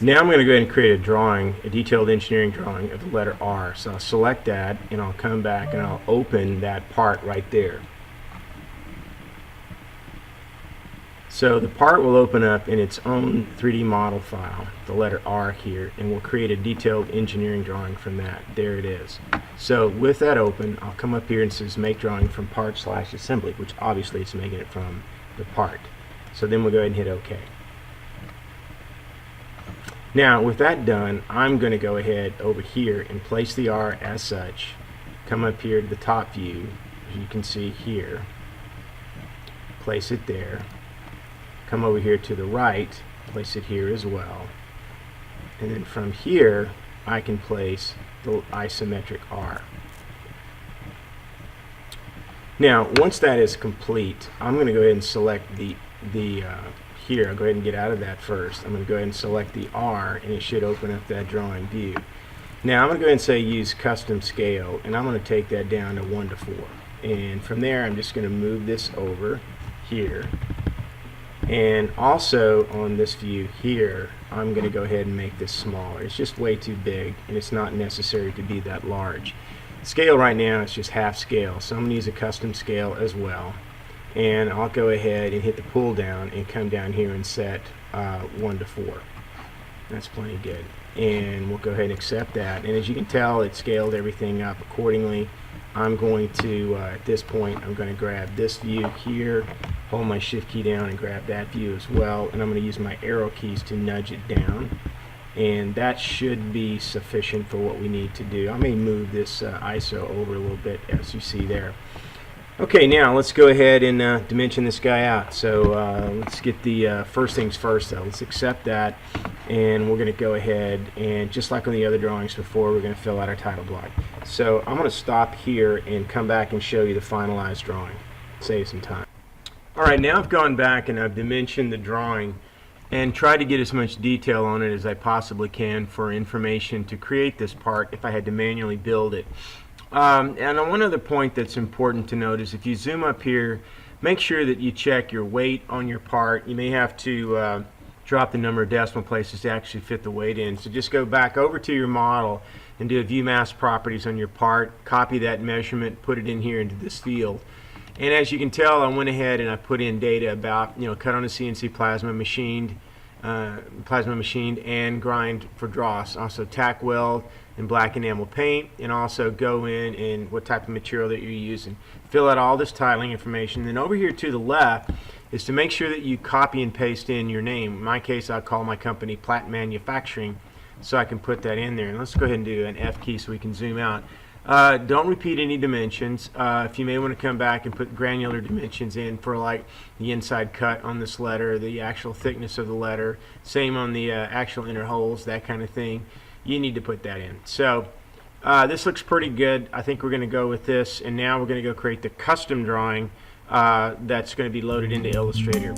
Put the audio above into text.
Now I'm going to go ahead and create a drawing, a detailed engineering drawing of the letter R. So I'll select that and I'll come back and I'll open that part right there. So the part will open up in its own 3D model file, the letter R here, and we'll create a detailed engineering drawing from that. There it is. So with that open, I'll come up here and it says make drawing from part/assembly, which obviously it's making it from the part. So then we'll go ahead and hit OK. Now with that done, I'm going to go ahead over here and place the R as such. Come up here to the top view, as you can see here. Place it there. Come over here to the right, place it here as well. And then from here, I can place the isometric R. Now, once that is complete, I'm going to go ahead and select here. I'll go ahead and get out of that first. I'm going to go ahead and select the R, and it should open up that drawing view. Now, I'm going to go ahead and say use custom scale, and I'm going to take that down to 1:4. And from there, I'm just going to move this over here. And also on this view here, I'm going to go ahead and make this smaller. It's just way too big, and it's not necessary to be that large. Scale right now is just half scale, so I'm going to use a custom scale as well. And I'll go ahead and hit the pull down and come down here and set 1:4. That's plenty good. And we'll go ahead and accept that. And as you can tell, it scaled everything up accordingly. I'm going to, at this point, I'm going to grab this view here, hold my shift key down and grab that view as well, and I'm going to use my arrow keys to nudge it down. And that should be sufficient for what we need to do. I may move this ISO over a little bit, as you see there. Okay, now let's go ahead and dimension this guy out. So let's get the first things first though. Let's accept that, and we're going to go ahead and, just like on the other drawings before, we're going to fill out our title block. So I'm going to stop here and come back and show you the finalized drawing. Save some time. Alright, now I've gone back and I've dimensioned the drawing and tried to get as much detail on it as I possibly can for information to create this part if I had to manually build it. And one other point that's important to note is if you zoom up here, make sure that you check your weight on your part. You may have to drop the number of decimal places to actually fit the weight in. So just go back over to your model and do a view mass properties on your part, copy that measurement, put it in here into this field. And as you can tell, I went ahead and I put in data about, cut on a CNC plasma machined and grind for dross. Also tack weld and black enamel paint, and also go in and what type of material that you're using. Fill out all this titling information. Then over here to the left is to make sure that you copy and paste in your name. In my case, I'll call my company Platt Manufacturing, so I can put that in there. And let's go ahead and do an F key so we can zoom out. Don't repeat any dimensions. If you may want to come back and put granular dimensions in for like the inside cut on this letter, the actual thickness of the letter, same on the actual inner holes, that kind of thing. You need to put that in. So this looks pretty good. I think we're going to go with this, and now we're going to go create the custom drawing that's going to be loaded into Illustrator.